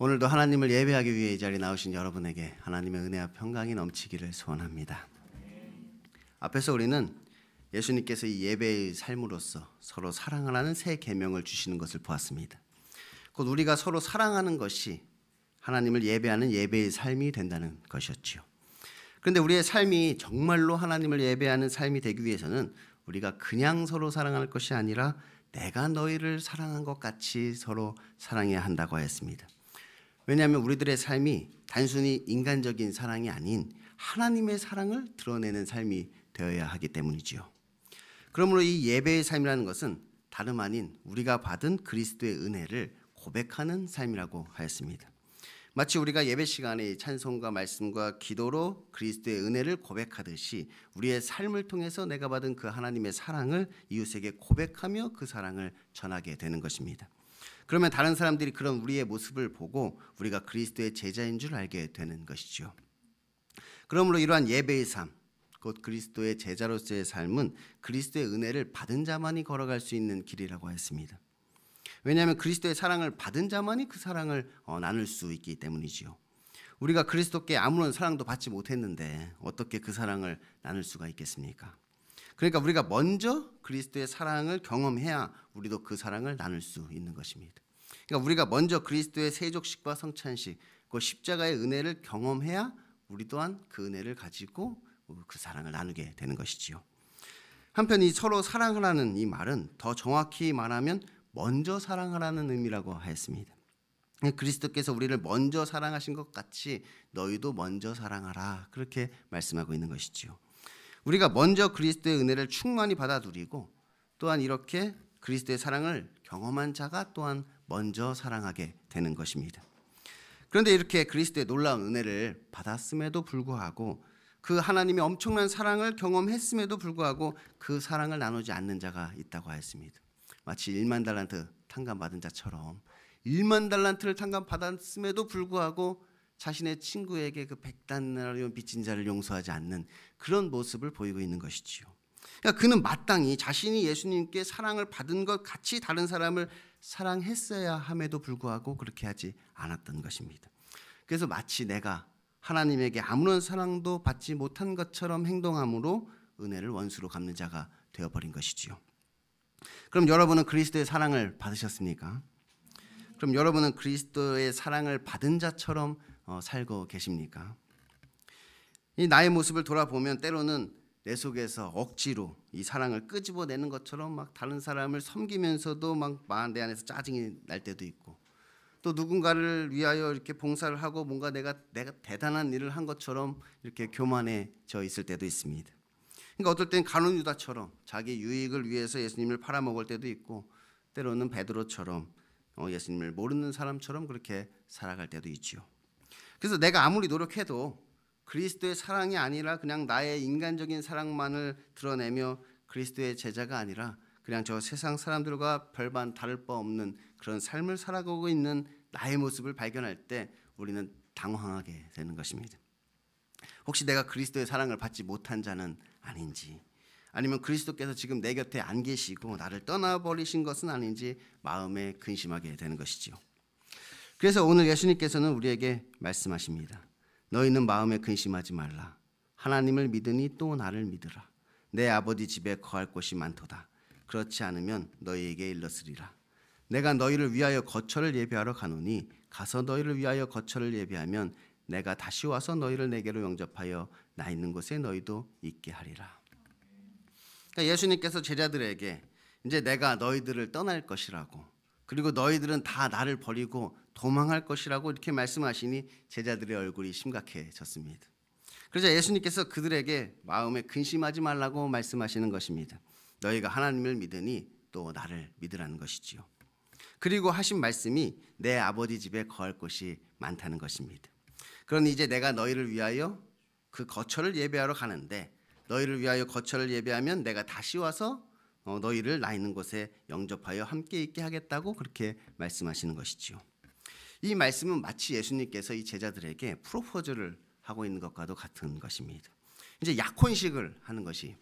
오늘도 하나님을 예배하기 위해 이 자리에 나오신 여러분에게 하나님의 은혜와 평강이 넘치기를 소원합니다. 앞에서 우리는 예수님께서 이 예배의 삶으로서 서로 사랑하라는 새 계명을 주시는 것을 보았습니다. 곧 우리가 서로 사랑하는 것이 하나님을 예배하는 예배의 삶이 된다는 것이었지요. 그런데 우리의 삶이 정말로 하나님을 예배하는 삶이 되기 위해서는 우리가 그냥 서로 사랑할 것이 아니라 내가 너희를 사랑한 것 같이 서로 사랑해야 한다고 하였습니다. 왜냐하면 우리들의 삶이 단순히 인간적인 사랑이 아닌 하나님의 사랑을 드러내는 삶이 되어야 하기 때문이지요. 그러므로 이 예배의 삶이라는 것은 다름 아닌 우리가 받은 그리스도의 은혜를 고백하는 삶이라고 하였습니다. 마치 우리가 예배 시간에 찬송과 말씀과 기도로 그리스도의 은혜를 고백하듯이 우리의 삶을 통해서 내가 받은 그 하나님의 사랑을 이웃에게 고백하며 그 사랑을 전하게 되는 것입니다. 그러면 다른 사람들이 그런 우리의 모습을 보고 우리가 그리스도의 제자인 줄 알게 되는 것이죠. 그러므로 이러한 예배의 삶, 곧 그리스도의 제자로서의 삶은 그리스도의 은혜를 받은 자만이 걸어갈 수 있는 길이라고 했습니다. 왜냐하면 그리스도의 사랑을 받은 자만이 그 사랑을 나눌 수 있기 때문이지요. 우리가 그리스도께 아무런 사랑도 받지 못했는데 어떻게 그 사랑을 나눌 수가 있겠습니까? 그러니까 우리가 먼저 그리스도의 사랑을 경험해야 우리도 그 사랑을 나눌 수 있는 것입니다. 그러니까 우리가 먼저 그리스도의 세족식과 성찬식, 그 십자가의 은혜를 경험해야 우리 또한 그 은혜를 가지고 그 사랑을 나누게 되는 것이지요. 한편 이 서로 사랑하라는 이 말은 더 정확히 말하면 먼저 사랑하라는 의미라고 하였습니다. 그리스도께서 우리를 먼저 사랑하신 것 같이 너희도 먼저 사랑하라, 그렇게 말씀하고 있는 것이지요. 우리가 먼저 그리스도의 은혜를 충만히 받아 누리고 또한 이렇게 그리스도의 사랑을 경험한 자가 또한 먼저 사랑하게 되는 것입니다. 그런데 이렇게 그리스도의 놀라운 은혜를 받았음에도 불구하고 그 하나님의 엄청난 사랑을 경험했음에도 불구하고 그 사랑을 나누지 않는 자가 있다고 하였습니다. 마치 1만 달란트 탕감받은 자처럼 1만 달란트를 탕감받았음에도 불구하고 자신의 친구에게 그 100달러리온 빚진 자를 용서하지 않는 그런 모습을 보이고 있는 것이지요. 그러니까 그는 마땅히 자신이 예수님께 사랑을 받은 것 같이 다른 사람을 사랑했어야 함에도 불구하고 그렇게 하지 않았던 것입니다. 그래서 마치 내가 하나님에게 아무런 사랑도 받지 못한 것처럼 행동함으로 은혜를 원수로 갚는 자가 되어버린 것이지요. 그럼 여러분은 그리스도의 사랑을 받으셨습니까? 그럼 여러분은 그리스도의 사랑을 받은 자처럼 살고 계십니까? 이 나의 모습을 돌아보면 때로는 내 속에서 억지로 이 사랑을 끄집어내는 것처럼 막 다른 사람을 섬기면서도 막 내 안에서 짜증이 날 때도 있고, 또 누군가를 위하여 이렇게 봉사를 하고 뭔가 내가 대단한 일을 한 것처럼 이렇게 교만해져 있을 때도 있습니다. 그러니까 어떨 땐 가룟 유다처럼 자기 유익을 위해서 예수님을 팔아먹을 때도 있고, 때로는 베드로처럼 예수님을 모르는 사람처럼 그렇게 살아갈 때도 있지요. 그래서 내가 아무리 노력해도 그리스도의 사랑이 아니라 그냥 나의 인간적인 사랑만을 드러내며 그리스도의 제자가 아니라 그냥 저 세상 사람들과 별반 다를 바 없는 그런 삶을 살아가고 있는 나의 모습을 발견할 때 우리는 당황하게 되는 것입니다. 혹시 내가 그리스도의 사랑을 받지 못한 자는 아닌지, 아니면 그리스도께서 지금 내 곁에 안 계시고 나를 떠나버리신 것은 아닌지 마음에 근심하게 되는 것이지요. 그래서 오늘 예수님께서는 우리에게 말씀하십니다. 너희는 마음에 근심하지 말라. 하나님을 믿으니 또 나를 믿으라. 내 아버지 집에 거할 곳이 많도다. 그렇지 않으면 너희에게 일렀으리라. 내가 너희를 위하여 거처를 예비하러 가노니 가서 너희를 위하여 거처를 예비하면 내가 다시 와서 너희를 내게로 영접하여 나 있는 곳에 너희도 있게 하리라. 그러니까 예수님께서 제자들에게 이제 내가 너희들을 떠날 것이라고, 그리고 너희들은 다 나를 버리고 도망할 것이라고 이렇게 말씀하시니 제자들의 얼굴이 심각해졌습니다. 그래서 예수님께서 그들에게 마음에 근심하지 말라고 말씀하시는 것입니다. 너희가 하나님을 믿으니 또 나를 믿으라는 것이지요. 그리고 하신 말씀이 내 아버지 집에 거할 곳이 많다는 것입니다. 그러니 이제 내가 너희를 위하여 그 거처를 예배하러 가는데, 너희를 위하여 거처를 예배하면 내가 다시 와서 너희를 나 있는 곳에 영접하여 함께 있게 하겠다고 그렇게 말씀하시는 것이지요. 이 말씀은 마치 예수님께서 이 제자들에게 프로포즈를 하고 있는 것과도 같은 것입니다. 이제 약혼식을 하는 것이,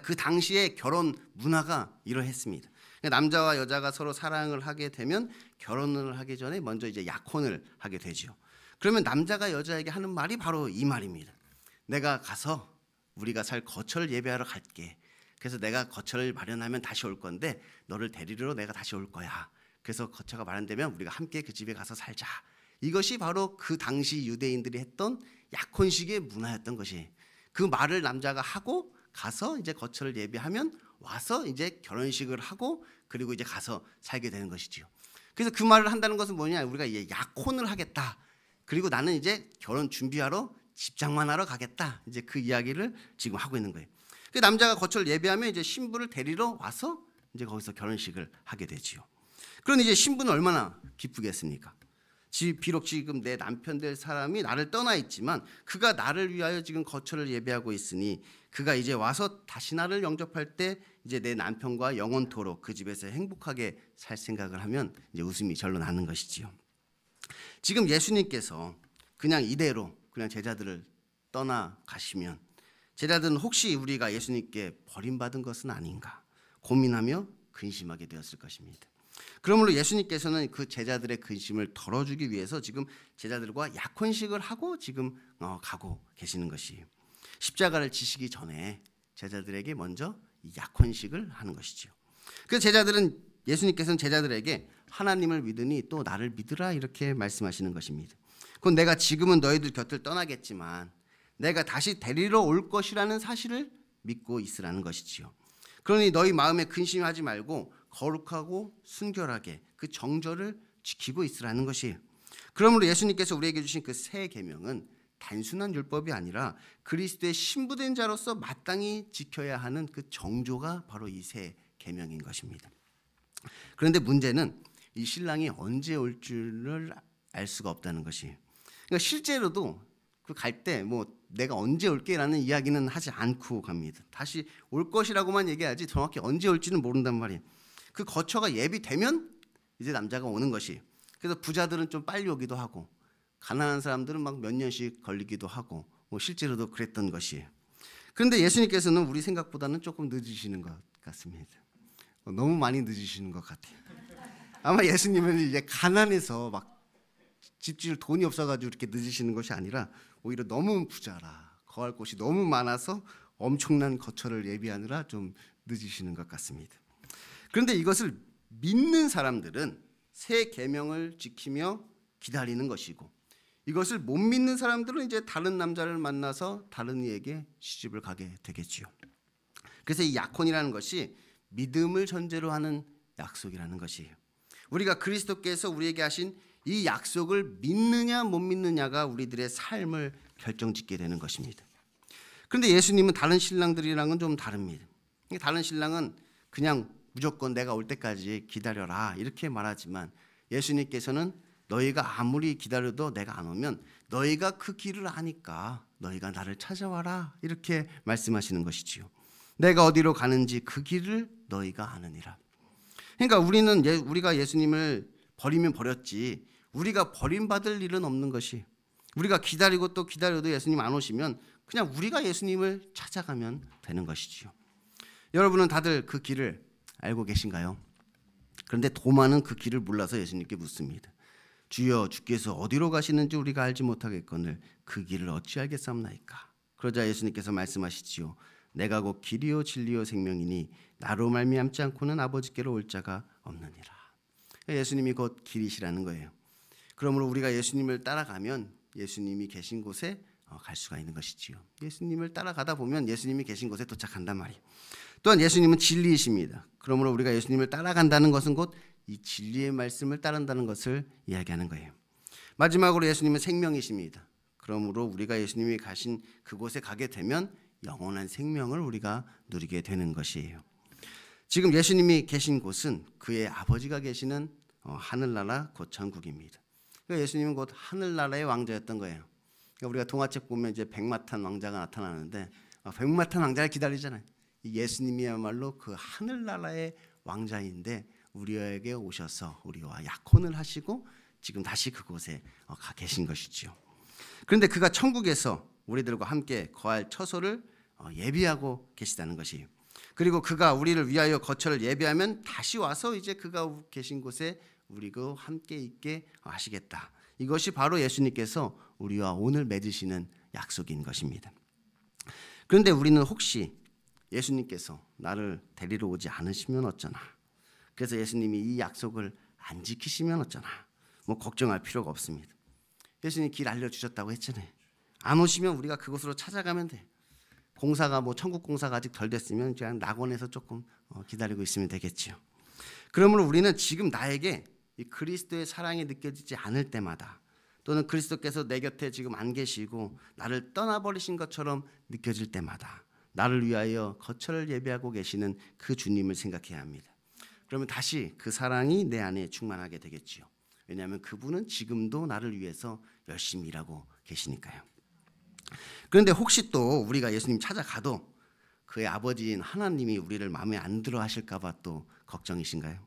그 당시의 결혼 문화가 이러했습니다. 남자와 여자가 서로 사랑을 하게 되면 결혼을 하기 전에 먼저 이제 약혼을 하게 되죠. 그러면 남자가 여자에게 하는 말이 바로 이 말입니다. 내가 가서 우리가 살 거처를 예배하러 갈게. 그래서 내가 거처를 마련하면 다시 올 건데 너를 데리러 내가 다시 올 거야. 그래서 거처가 마련되면 우리가 함께 그 집에 가서 살자. 이것이 바로 그 당시 유대인들이 했던 약혼식의 문화였던 것이. 그 말을 남자가 하고 가서 이제 거처를 예비하면 와서 이제 결혼식을 하고 그리고 이제 가서 살게 되는 것이지요. 그래서 그 말을 한다는 것은 뭐냐? 우리가 이제 약혼을 하겠다. 그리고 나는 이제 결혼 준비하러 집장만 하러 가겠다. 이제 그 이야기를 지금 하고 있는 거예요. 그 남자가 거처를 예비하면 이제 신부를 데리러 와서 이제 거기서 결혼식을 하게 되지요. 그럼 이제 신부는 얼마나 기쁘겠습니까? 비록 지금 내 남편 될 사람이 나를 떠나 있지만 그가 나를 위하여 지금 거처를 예배하고 있으니 그가 이제 와서 다시 나를 영접할 때 이제 내 남편과 영원토록 그 집에서 행복하게 살 생각을 하면 이제 웃음이 절로 나는 것이지요. 지금 예수님께서 그냥 이대로 그냥 제자들을 떠나 가시면 제자들은 혹시 우리가 예수님께 버림받은 것은 아닌가 고민하며 근심하게 되었을 것입니다. 그러므로 예수님께서는 그 제자들의 근심을 덜어주기 위해서 지금 제자들과 약혼식을 하고 지금 가고 계시는 것이에요. 십자가를 지시기 전에 제자들에게 먼저 약혼식을 하는 것이죠. 그 제자들은 예수님께서는 제자들에게 하나님을 믿으니 또 나를 믿으라 이렇게 말씀하시는 것입니다. 그건 내가 지금은 너희들 곁을 떠나겠지만 내가 다시 데리러 올 것이라는 사실을 믿고 있으라는 것이지요. 그러니 너희 마음에 근심하지 말고 거룩하고 순결하게 그 정절을 지키고 있으라는 것이에요. 그러므로 예수님께서 우리에게 주신 그 새 계명은 단순한 율법이 아니라 그리스도의 신부된 자로서 마땅히 지켜야 하는 그 정조가 바로 이 새 계명인 것입니다. 그런데 문제는 이 신랑이 언제 올 줄을 알 수가 없다는 것이에요. 그러니까 실제로도 그 갈 때 뭐 내가 언제 올게라는 이야기는 하지 않고 갑니다. 다시 올 것이라고만 얘기하지 정확히 언제 올지는 모른단 말이에요. 그 거처가 예비되면 이제 남자가 오는 것이에요. 그래서 부자들은 좀 빨리 오기도 하고 가난한 사람들은 막 몇 년씩 걸리기도 하고 뭐 실제로도 그랬던 것이에요. 그런데 예수님께서는 우리 생각보다는 조금 늦으시는 것 같습니다. 너무 많이 늦으시는 것 같아요. 아마 예수님은 이제 가난해서 막 집 지을 돈이 없어가지고 이렇게 늦으시는 것이 아니라 오히려 너무 부자라 거할 곳이 너무 많아서 엄청난 거처를 예비하느라 좀 늦으시는 것 같습니다. 그런데 이것을 믿는 사람들은 새 계명을 지키며 기다리는 것이고 이것을 못 믿는 사람들은 이제 다른 남자를 만나서 다른 이에게 시집을 가게 되겠지요. 그래서 이 약혼이라는 것이 믿음을 전제로 하는 약속이라는 것이에요. 우리가 그리스도께서 우리에게 하신 이 약속을 믿느냐 못 믿느냐가 우리들의 삶을 결정짓게 되는 것입니다. 그런데 예수님은 다른 신랑들이랑은 좀 다릅니다. 다른 신랑은 그냥 무조건 내가 올 때까지 기다려라 이렇게 말하지만 예수님께서는 너희가 아무리 기다려도 내가 안 오면 너희가 그 길을 아니까 너희가 나를 찾아와라 이렇게 말씀하시는 것이지요. 내가 어디로 가는지 그 길을 너희가 아느니라. 그러니까 우리가 예수님을 버리면 버렸지 우리가 버림받을 일은 없는 것이 우리가 기다리고 또 기다려도 예수님 안 오시면 그냥 우리가 예수님을 찾아가면 되는 것이지요. 여러분은 다들 그 길을 알고 계신가요? 그런데 도마는 그 길을 몰라서 예수님께 묻습니다. 주여 주께서 어디로 가시는지 우리가 알지 못하겠거늘 그 길을 어찌 알겠사옵나이까. 그러자 예수님께서 말씀하시지요. 내가 곧 길이요 진리요 생명이니 나로 말미암지 않고는 아버지께로 올 자가 없느니라. 예수님이 곧 길이시라는 거예요. 그러므로 우리가 예수님을 따라가면 예수님이 계신 곳에 갈 수가 있는 것이지요. 예수님을 따라가다 보면 예수님이 계신 곳에 도착한단 말이에요. 또한 예수님은 진리이십니다. 그러므로 우리가 예수님을 따라간다는 것은 곧 이 진리의 말씀을 따른다는 것을 이야기하는 거예요. 마지막으로 예수님은 생명이십니다. 그러므로 우리가 예수님이 가신 그곳에 가게 되면 영원한 생명을 우리가 누리게 되는 것이에요. 지금 예수님이 계신 곳은 그의 아버지가 계시는 하늘나라 곧 천국입니다. 그러니까 예수님은 곧 하늘나라의 왕자였던 거예요. 그러니까 우리가 동화책 보면 이제 백마탄 왕자가 나타나는데 백마탄 왕자를 기다리잖아요. 예수님이야말로 그 하늘나라의 왕자인데 우리에게 오셔서 우리와 약혼을 하시고 지금 다시 그곳에 가 계신 것이죠. 그런데 그가 천국에서 우리들과 함께 거할 처소를 예비하고 계시다는 것이에요. 그리고 그가 우리를 위하여 거처를 예비하면 다시 와서 이제 그가 계신 곳에 우리가 함께 있게 하시겠다. 이것이 바로 예수님께서 우리와 오늘 맺으시는 약속인 것입니다. 그런데 우리는 혹시 예수님께서 나를 데리러 오지 않으시면 어쩌나, 그래서 예수님이 이 약속을 안 지키시면 어쩌나, 뭐 걱정할 필요가 없습니다. 예수님 길 알려주셨다고 했잖아요. 안 오시면 우리가 그곳으로 찾아가면 돼. 공사가 뭐 천국 공사가 아직 덜 됐으면 그냥 낙원에서 조금 기다리고 있으면 되겠지요. 그러므로 우리는 지금 나에게 이 그리스도의 사랑이 느껴지지 않을 때마다, 또는 그리스도께서 내 곁에 지금 안 계시고 나를 떠나버리신 것처럼 느껴질 때마다 나를 위하여 거처를 예비하고 계시는 그 주님을 생각해야 합니다. 그러면 다시 그 사랑이 내 안에 충만하게 되겠지요. 왜냐하면 그분은 지금도 나를 위해서 열심히 일하고 계시니까요. 그런데 혹시 또 우리가 예수님 찾아가도 그의 아버지인 하나님이 우리를 마음에 안 들어 하실까 봐 또 걱정이신가요?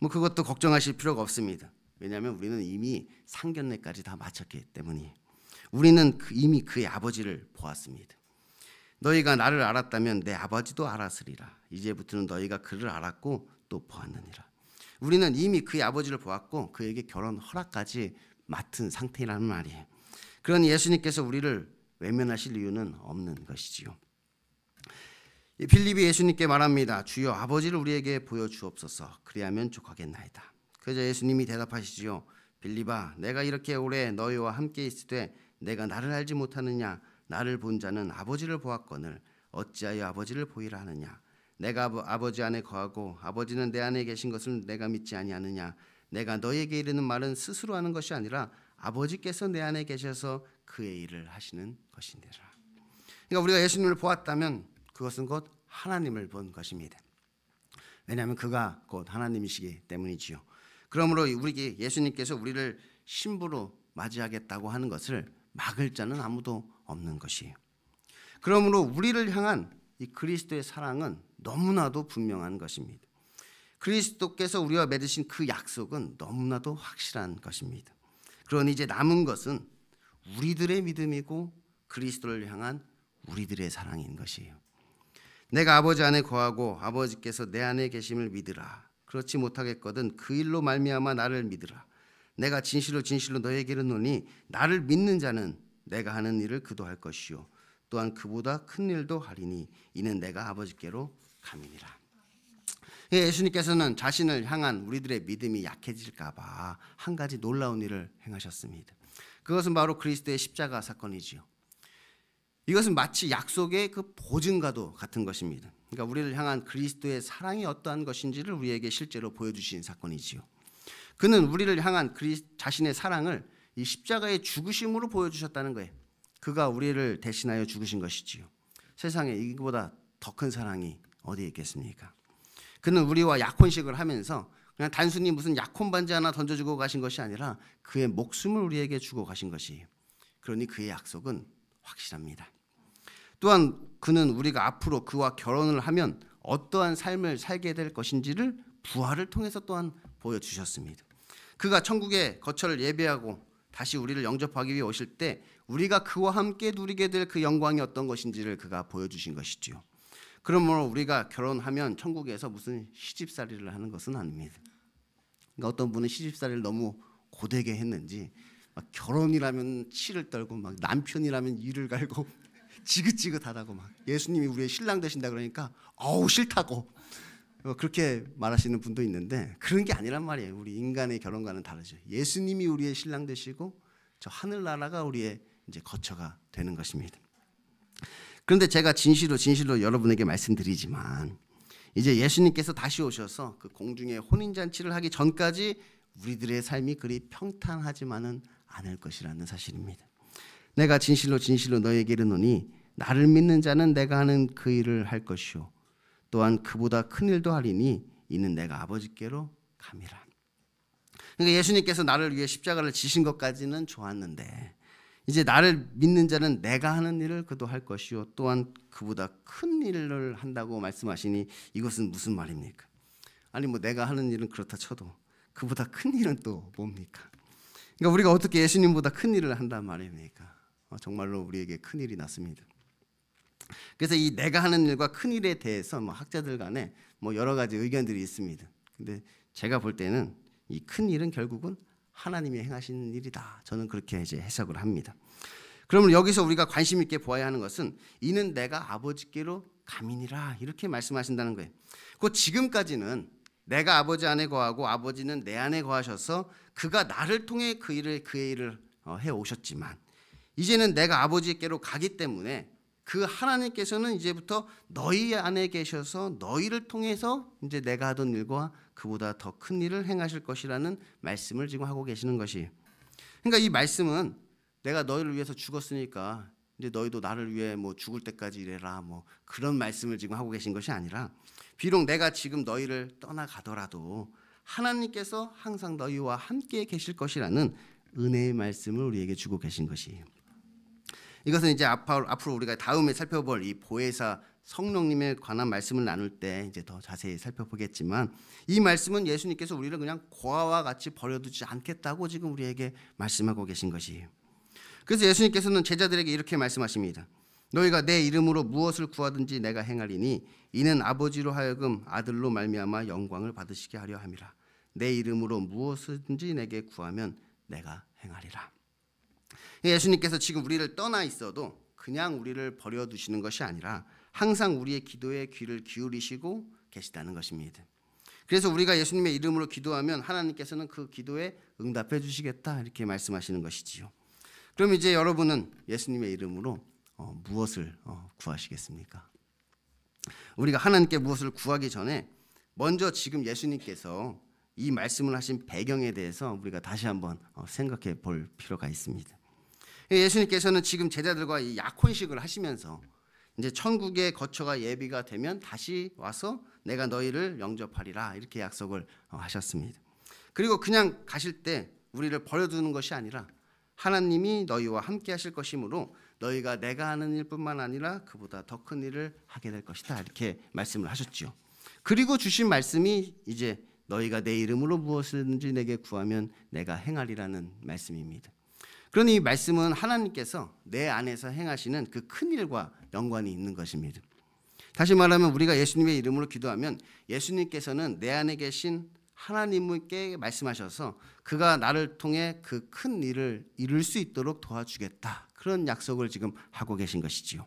뭐 그것도 걱정하실 필요가 없습니다. 왜냐하면 우리는 이미 상견례까지 다 마쳤기 때문이에요. 우리는 이미 그의 아버지를 보았습니다. 너희가 나를 알았다면 내 아버지도 알았으리라. 이제부터는 너희가 그를 알았고 또 보았느니라. 우리는 이미 그의 아버지를 보았고 그에게 결혼 허락까지 맡은 상태라는 말이에요. 그러니 예수님께서 우리를 외면하실 이유는 없는 것이지요. 빌립이 예수님께 말합니다. 주여 아버지를 우리에게 보여주옵소서. 그리하면 족하겠나이다. 그러자 예수님이 대답하시지요. 빌립아, 내가 이렇게 오래 너희와 함께 있으되 내가 나를 알지 못하느냐? 나를 본 자는 아버지를 보았거늘 어찌하여 아버지를 보이라 하느냐? 내가 아버지 안에 거하고 아버지는 내 안에 계신 것을 내가 믿지 아니하느냐? 내가 너희에게 이르는 말은 스스로 하는 것이 아니라 아버지께서 내 안에 계셔서 그의 일을 하시는 것이니라. 그러니까 우리가 예수님을 보았다면 그것은 곧 하나님을 본 것입니다. 왜냐하면 그가 곧 하나님이시기 때문이지요. 그러므로 우리 예수님께서 우리를 신부로 맞이하겠다고 하는 것을 막을 자는 아무도 없는 것이에요. 그러므로 우리를 향한 이 그리스도의 사랑은 너무나도 분명한 것입니다. 그리스도께서 우리와 맺으신 그 약속은 너무나도 확실한 것입니다. 그러니 이제 남은 것은 우리들의 믿음이고 그리스도를 향한 우리들의 사랑인 것이에요. 내가 아버지 안에 거하고 아버지께서 내 안에 계심을 믿으라. 그렇지 못하겠거든 그 일로 말미암아 나를 믿으라. 내가 진실로 진실로 너에게 이르노니 나를 믿는 자는 내가 하는 일을 그도 할 것이요 또한 그보다 큰 일도 하리니 이는 내가 아버지께로 감이니라. 예수님께서는 자신을 향한 우리들의 믿음이 약해질까 봐 한 가지 놀라운 일을 행하셨습니다. 그것은 바로 그리스도의 십자가 사건이지요. 이것은 마치 약속의 그 보증과도 같은 것입니다. 그러니까 우리를 향한 그리스도의 사랑이 어떠한 것인지를 우리에게 실제로 보여주신 사건이지요. 그는 우리를 향한 자신의 사랑을 이 십자가의 죽으심으로 보여주셨다는 거예요. 그가 우리를 대신하여 죽으신 것이지요. 세상에 이보다 더 큰 사랑이 어디에 있겠습니까? 그는 우리와 약혼식을 하면서 그냥 단순히 무슨 약혼 반지 하나 던져주고 가신 것이 아니라 그의 목숨을 우리에게 주고 가신 것이에요. 그러니 그의 약속은 확실합니다. 또한 그는 우리가 앞으로 그와 결혼을 하면 어떠한 삶을 살게 될 것인지를 부활을 통해서 또한 보여주셨습니다. 그가 천국의 거처를 예배하고 다시 우리를 영접하기 위해 오실 때 우리가 그와 함께 누리게 될 그 영광이 어떤 것인지를 그가 보여주신 것이지요. 그러므로 우리가 결혼하면 천국에서 무슨 시집살이를 하는 것은 아닙니다. 그러니까 어떤 분은 시집살이를 너무 고되게 했는지 막 결혼이라면 치를 떨고 막 남편이라면 이를 갈고 지긋지긋하다고 막 예수님이 우리의 신랑 되신다 그러니까 어우 싫다고 그렇게 말하시는 분도 있는데 그런 게 아니란 말이에요. 우리 인간의 결혼과는 다르죠. 예수님이 우리의 신랑 되시고 저 하늘나라가 우리의 이제 거처가 되는 것입니다. 그런데 제가 진실로 여러분에게 말씀드리지만 이제 예수님께서 다시 오셔서 그 공중의 혼인잔치를 하기 전까지 우리들의 삶이 그리 평탄하지만은 않을 것이라는 사실입니다. 내가 진실로 너에게 이르노니 나를 믿는 자는 내가 하는 그 일을 할 것이요 또한 그보다 큰 일도 하리니 이는 내가 아버지께로 감이라. 그러니까 예수님께서 나를 위해 십자가를 지신 것까지는 좋았는데 이제 나를 믿는 자는 내가 하는 일을 그도 할 것이요 또한 그보다 큰 일을 한다고 말씀하시니 이것은 무슨 말입니까? 아니 뭐 내가 하는 일은 그렇다 쳐도 그보다 큰 일은 또 뭡니까? 그러니까 우리가 어떻게 예수님보다 큰 일을 한단 말입니까? 정말로 우리에게 큰 일이 났습니다. 그래서 이 내가 하는 일과 큰 일에 대해서 학자들 간에 여러 가지 의견들이 있습니다. 근데 제가 볼 때는 이 큰 일은 결국은 하나님이 행하시는 일이다. 저는 그렇게 이제 해석을 합니다. 그러면 여기서 우리가 관심 있게 보아야 하는 것은 이는 내가 아버지께로 감이니라 이렇게 말씀하신다는 거예요. 그 지금까지는 내가 아버지 안에 거하고 아버지는 내 안에 거하셔서 그가 나를 통해 그의 일을 해 오셨지만 이제는 내가 아버지께로 가기 때문에 그 하나님께서는 이제부터 너희 안에 계셔서 너희를 통해서 이제 내가 하던 일과 그보다 더 큰 일을 행하실 것이라는 말씀을 지금 하고 계시는 것이에요. 그러니까 이 말씀은 내가 너희를 위해서 죽었으니까 이제 너희도 나를 위해 죽을 때까지 일해라 그런 말씀을 지금 하고 계신 것이 아니라 비록 내가 지금 너희를 떠나가더라도 하나님께서 항상 너희와 함께 계실 것이라는 은혜의 말씀을 우리에게 주고 계신 것이에요. 이것은 이제 앞으로 우리가 다음에 살펴볼 이 보혜사 성령님에 관한 말씀을 나눌 때 이제 더 자세히 살펴보겠지만 이 말씀은 예수님께서 우리를 그냥 고아와 같이 버려두지 않겠다고 지금 우리에게 말씀하고 계신 것이에요. 그래서 예수님께서는 제자들에게 이렇게 말씀하십니다. 너희가 내 이름으로 무엇을 구하든지 내가 행하리니 이는 아버지로 하여금 아들로 말미암아 영광을 받으시게 하려 함이라. 내 이름으로 무엇이든지 내게 구하면 내가 행하리라. 예수님께서 지금 우리를 떠나 있어도 그냥 우리를 버려두시는 것이 아니라 항상 우리의 기도에 귀를 기울이시고 계시다는 것입니다. 그래서 우리가 예수님의 이름으로 기도하면 하나님께서는 그 기도에 응답해 주시겠다 이렇게 말씀하시는 것이지요. 그럼 이제 여러분은 예수님의 이름으로 무엇을 구하시겠습니까? 우리가 하나님께 무엇을 구하기 전에 먼저 지금 예수님께서 이 말씀을 하신 배경에 대해서 우리가 다시 한번 생각해 볼 필요가 있습니다. 예수님께서는 지금 제자들과 이 약혼식을 하시면서 이제 천국에 거처가 예비가 되면 다시 와서 내가 너희를 영접하리라 이렇게 약속을 하셨습니다. 그리고 그냥 가실 때 우리를 버려두는 것이 아니라 하나님이 너희와 함께 하실 것이므로 너희가 내가 하는 일뿐만 아니라 그보다 더 큰 일을 하게 될 것이다 이렇게 말씀을 하셨죠. 그리고 주신 말씀이 이제 너희가 내 이름으로 무엇이든지 내게 구하면 내가 행하리라는 말씀입니다. 그러니 이 말씀은 하나님께서 내 안에서 행하시는 그 큰 일과 연관이 있는 것입니다. 다시 말하면 우리가 예수님의 이름으로 기도하면 예수님께서는 내 안에 계신 하나님께 말씀하셔서 그가 나를 통해 그 큰 일을 이룰 수 있도록 도와주겠다. 그런 약속을 지금 하고 계신 것이지요.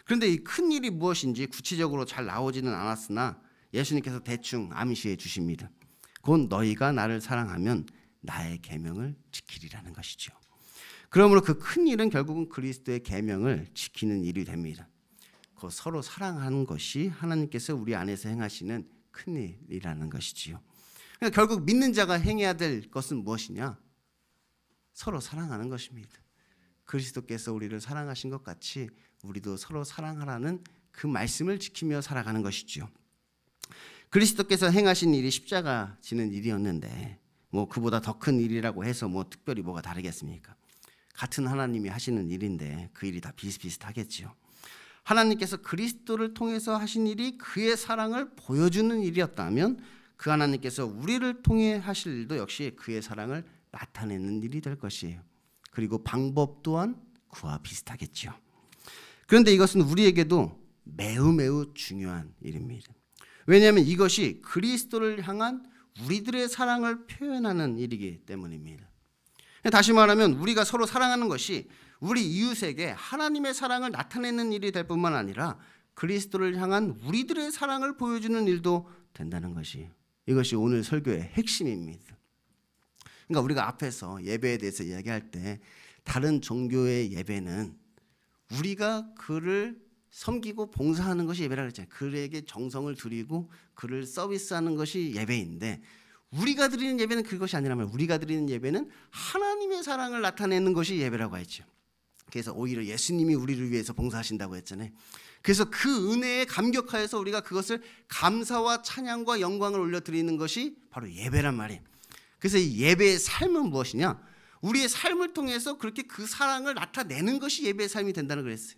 그런데 이 큰 일이 무엇인지 구체적으로 잘 나오지는 않았으나 예수님께서 대충 암시해 주십니다. 곧 너희가 나를 사랑하면 나의 계명을 지키리라는 것이죠. 그러므로 그 큰 일은 결국은 그리스도의 계명을 지키는 일이 됩니다. 그 서로 사랑하는 것이 하나님께서 우리 안에서 행하시는 큰 일이라는 것이지요. 그러니까 결국 믿는 자가 행해야 될 것은 무엇이냐? 서로 사랑하는 것입니다. 그리스도께서 우리를 사랑하신 것 같이 우리도 서로 사랑하라는 그 말씀을 지키며 살아가는 것이지요. 그리스도께서 행하신 일이 십자가 지는 일이었는데 그보다 더 큰 일이라고 해서 특별히 뭐가 다르겠습니까? 같은 하나님이 하시는 일인데 그 일이 다 비슷비슷하겠지요. 하나님께서 그리스도를 통해서 하신 일이 그의 사랑을 보여주는 일이었다면 그 하나님께서 우리를 통해 하실 일도 역시 그의 사랑을 나타내는 일이 될 것이에요. 그리고 방법 또한 그와 비슷하겠죠. 그런데 이것은 우리에게도 매우 중요한 일입니다. 왜냐하면 이것이 그리스도를 향한 우리들의 사랑을 표현하는 일이기 때문입니다. 다시 말하면 우리가 서로 사랑하는 것이 우리 이웃에게 하나님의 사랑을 나타내는 일이 될 뿐만 아니라 그리스도를 향한 우리들의 사랑을 보여주는 일도 된다는 것이 이것이 오늘 설교의 핵심입니다. 그러니까 우리가 앞에서 예배에 대해서 이야기할 때 다른 종교의 예배는 우리가 그를 섬기고 봉사하는 것이 예배라고 했잖아요. 그에게 정성을 들이고 그를 서비스하는 것이 예배인데 우리가 드리는 예배는 그것이 아니라면 우리가 드리는 예배는 하나님의 사랑을 나타내는 것이 예배라고 했죠. 그래서 오히려 예수님이 우리를 위해서 봉사하신다고 했잖아요. 그래서 그 은혜에 감격하여서 우리가 그것을 감사와 찬양과 영광을 올려드리는 것이 바로 예배란 말이에요. 그래서 이 예배의 삶은 무엇이냐? 우리의 삶을 통해서 그렇게 그 사랑을 나타내는 것이 예배의 삶이 된다는 그랬어요.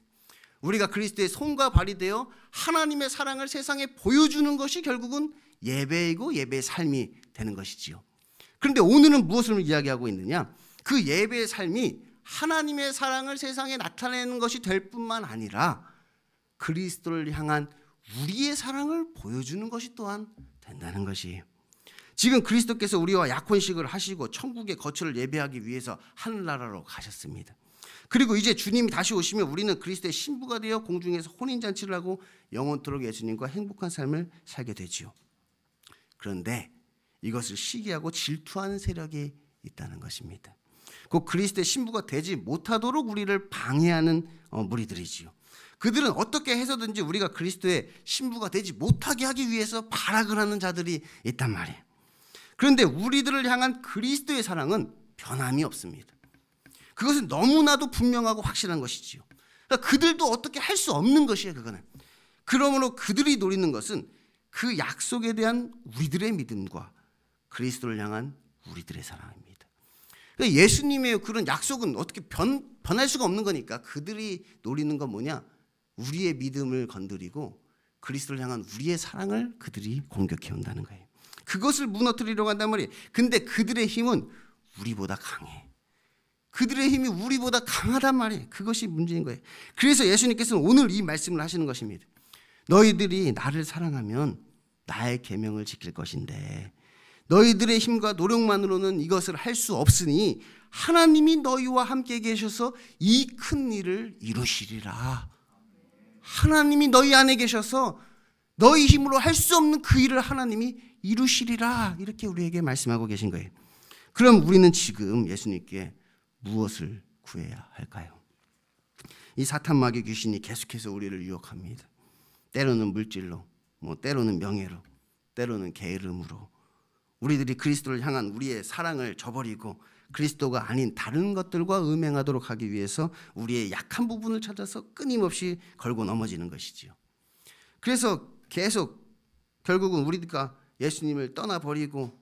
우리가 그리스도의 손과 발이 되어 하나님의 사랑을 세상에 보여주는 것이 결국은 예배이고 예배의 삶이 되는 것이지요. 그런데 오늘은 무엇을 이야기하고 있느냐? 그 예배의 삶이 하나님의 사랑을 세상에 나타내는 것이 될 뿐만 아니라 그리스도를 향한 우리의 사랑을 보여주는 것이 또한 된다는 것이에요. 지금 그리스도께서 우리와 약혼식을 하시고 천국의 거처를 예배하기 위해서 하늘나라로 가셨습니다. 그리고 이제 주님이 다시 오시면 우리는 그리스도의 신부가 되어 공중에서 혼인잔치를 하고 영원토록 예수님과 행복한 삶을 살게 되지요. 그런데 이것을 시기하고 질투하는 세력이 있다는 것입니다. 곧 그리스도의 신부가 되지 못하도록 우리를 방해하는 무리들이지요. 그들은 어떻게 해서든지 우리가 그리스도의 신부가 되지 못하게 하기 위해서 발악을 하는 자들이 있단 말이에요. 그런데 우리들을 향한 그리스도의 사랑은 변함이 없습니다. 그것은 너무나도 분명하고 확실한 것이지요. 그러니까 그들도 어떻게 할 수 없는 것이에요. 그거는. 그러므로 그들이 노리는 것은 그 약속에 대한 우리들의 믿음과 그리스도를 향한 우리들의 사랑입니다. 그러니까 예수님의 그런 약속은 어떻게 변할 수가 없는 거니까 그들이 노리는 건 뭐냐? 우리의 믿음을 건드리고 그리스도를 향한 우리의 사랑을 그들이 공격해 온다는 거예요. 그것을 무너뜨리려고 한단 말이에요. 근데 그들의 힘은 우리보다 강해. 그들의 힘이 우리보다 강하단 말이에요. 그것이 문제인 거예요. 그래서 예수님께서는 오늘 이 말씀을 하시는 것입니다. 너희들이 나를 사랑하면 나의 계명을 지킬 것인데 너희들의 힘과 노력만으로는 이것을 할 수 없으니 하나님이 너희와 함께 계셔서 이 큰 일을 이루시리라. 하나님이 너희 안에 계셔서 너희 힘으로 할 수 없는 그 일을 하나님이 이루시리라. 이렇게 우리에게 말씀하고 계신 거예요. 그럼 우리는 지금 예수님께 무엇을 구해야 할까요? 이 사탄 마귀 귀신이 계속해서 우리를 유혹합니다. 때로는 물질로, 때로는 명예로, 때로는 게으름으로 우리들이 그리스도를 향한 우리의 사랑을 저버리고 그리스도가 아닌 다른 것들과 음행하도록 하기 위해서 우리의 약한 부분을 찾아서 끊임없이 걸고 넘어지는 것이지요. 그래서 계속 결국은 우리가 예수님을 떠나버리고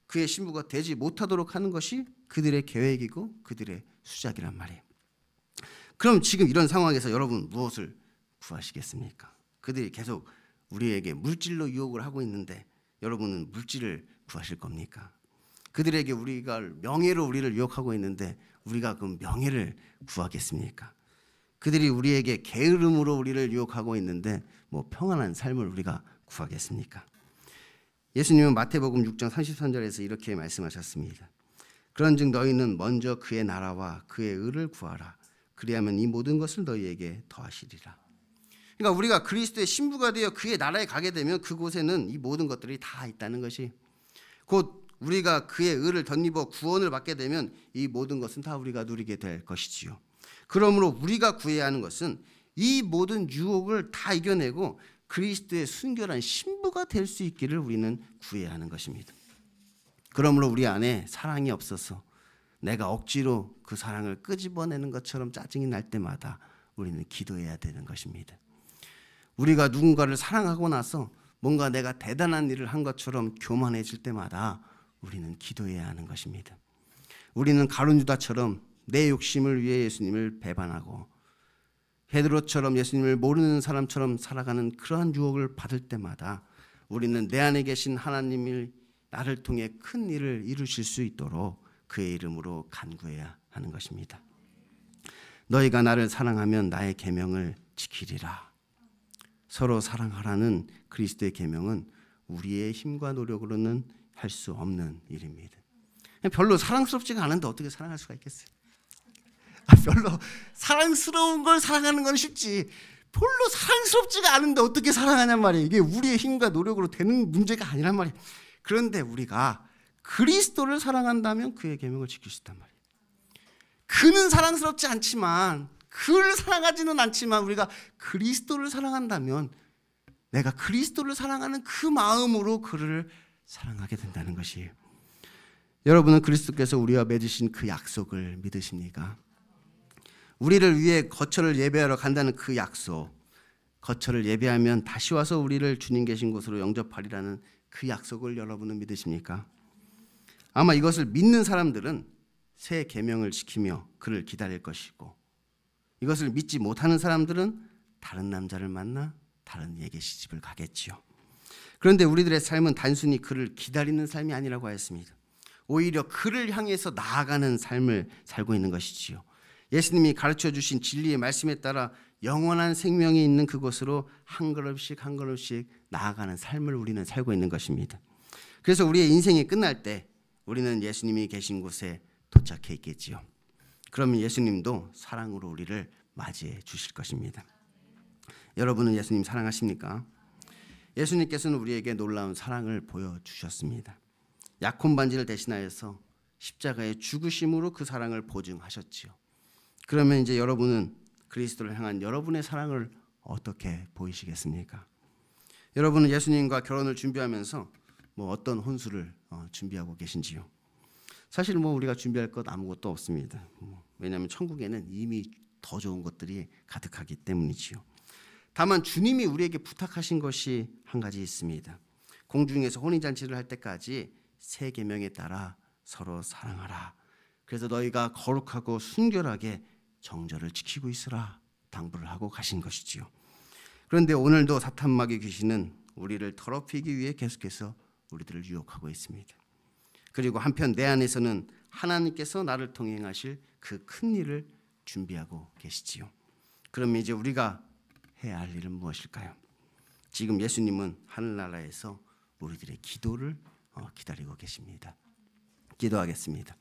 그의 신부가 되지 못하도록 하는 것이 그들의 계획이고 그들의 수작이란 말이에요. 그럼 지금 이런 상황에서 여러분 무엇을 구하시겠습니까? 그들이 계속 우리에게 물질로 유혹을 하고 있는데 여러분은 물질을 구하실 겁니까? 그들에게 우리가 명예로 우리를 유혹하고 있는데 우리가 그 명예를 구하겠습니까? 그들이 우리에게 게으름으로 우리를 유혹하고 있는데 평안한 삶을 우리가 구하겠습니까? 예수님은 마태복음 6장 33절에서 이렇게 말씀하셨습니다. 그런즉 너희는 먼저 그의 나라와 그의 의를 구하라. 그리하면 이 모든 것을 너희에게 더하시리라. 그러니까 우리가 그리스도의 신부가 되어 그의 나라에 가게 되면 그곳에는 이 모든 것들이 다 있다는 것이 곧 우리가 그의 의를 덧입어 구원을 받게 되면 이 모든 것은 다 우리가 누리게 될 것이지요. 그러므로 우리가 구해야 하는 것은 이 모든 유혹을 다 이겨내고 그리스도의 순결한 신부가 될 수 있기를 우리는 구해야 하는 것입니다. 그러므로 우리 안에 사랑이 없어서 내가 억지로 그 사랑을 끄집어내는 것처럼 짜증이 날 때마다 우리는 기도해야 되는 것입니다. 우리가 누군가를 사랑하고 나서 뭔가 내가 대단한 일을 한 것처럼 교만해질 때마다 우리는 기도해야 하는 것입니다. 우리는 가룟 유다처럼 내 욕심을 위해 예수님을 배반하고 베드로처럼 예수님을 모르는 사람처럼 살아가는 그러한 유혹을 받을 때마다 우리는 내 안에 계신 하나님이 나를 통해 큰 일을 이루실 수 있도록 그의 이름으로 간구해야 하는 것입니다. 너희가 나를 사랑하면 나의 계명을 지키리라. 서로 사랑하라는 그리스도의 계명은 우리의 힘과 노력으로는 할 수 없는 일입니다. 별로 사랑스럽지가 않은데 어떻게 사랑할 수가 있겠어요? 별로 사랑스러운 걸 사랑하는 건 쉽지 별로 사랑스럽지가 않은데 어떻게 사랑하냔 말이에요. 이게 우리의 힘과 노력으로 되는 문제가 아니란 말이에요. 그런데 우리가 그리스도를 사랑한다면 그의 계명을 지킬 수 있단 말이에요. 그는 사랑스럽지 않지만 그를 사랑하지는 않지만 우리가 그리스도를 사랑한다면 내가 그리스도를 사랑하는 그 마음으로 그를 사랑하게 된다는 것이에요. 여러분은 그리스도께서 우리와 맺으신 그 약속을 믿으십니까? 우리를 위해 거처를 예배하러 간다는 그 약속, 거처를 예배하면 다시 와서 우리를 주님 계신 곳으로 영접하리라는 그 약속을 여러분은 믿으십니까? 아마 이것을 믿는 사람들은 새 계명을 지키며 그를 기다릴 것이고 이것을 믿지 못하는 사람들은 다른 남자를 만나 다른 예계 시집을 가겠지요. 그런데 우리들의 삶은 단순히 그를 기다리는 삶이 아니라고 하였습니다. 오히려 그를 향해서 나아가는 삶을 살고 있는 것이지요. 예수님이 가르쳐 주신 진리의 말씀에 따라 영원한 생명이 있는 그곳으로 한 걸음씩 한 걸음씩 나아가는 삶을 우리는 살고 있는 것입니다. 그래서 우리의 인생이 끝날 때 우리는 예수님이 계신 곳에 도착해 있겠지요. 그러면 예수님도 사랑으로 우리를 맞이해 주실 것입니다. 여러분은 예수님 사랑하십니까? 예수님께서는 우리에게 놀라운 사랑을 보여주셨습니다. 약혼 반지를 대신하여서 십자가의 죽으심으로 그 사랑을 보증하셨지요. 그러면 이제 여러분은 그리스도를 향한 여러분의 사랑을 어떻게 보이시겠습니까? 여러분은 예수님과 결혼을 준비하면서 어떤 혼수를 준비하고 계신지요? 사실 우리가 준비할 것 아무것도 없습니다. 왜냐하면 천국에는 이미 더 좋은 것들이 가득하기 때문이지요. 다만 주님이 우리에게 부탁하신 것이 한 가지 있습니다. 공중에서 혼인잔치를 할 때까지 세 계명에 따라 서로 사랑하라. 그래서 너희가 거룩하고 순결하게 정절을 지키고 있으라 당부를 하고 가신 것이지요. 그런데 오늘도 사탄 마귀 귀신은 우리를 더럽히기 위해 계속해서 우리들을 유혹하고 있습니다. 그리고 한편 내 안에서는 하나님께서 나를 통해 행하실 그 큰 일을 준비하고 계시지요. 그러면 이제 우리가 해야 할 일은 무엇일까요? 지금 예수님은 하늘나라에서 우리들의 기도를 기다리고 계십니다. 기도하겠습니다.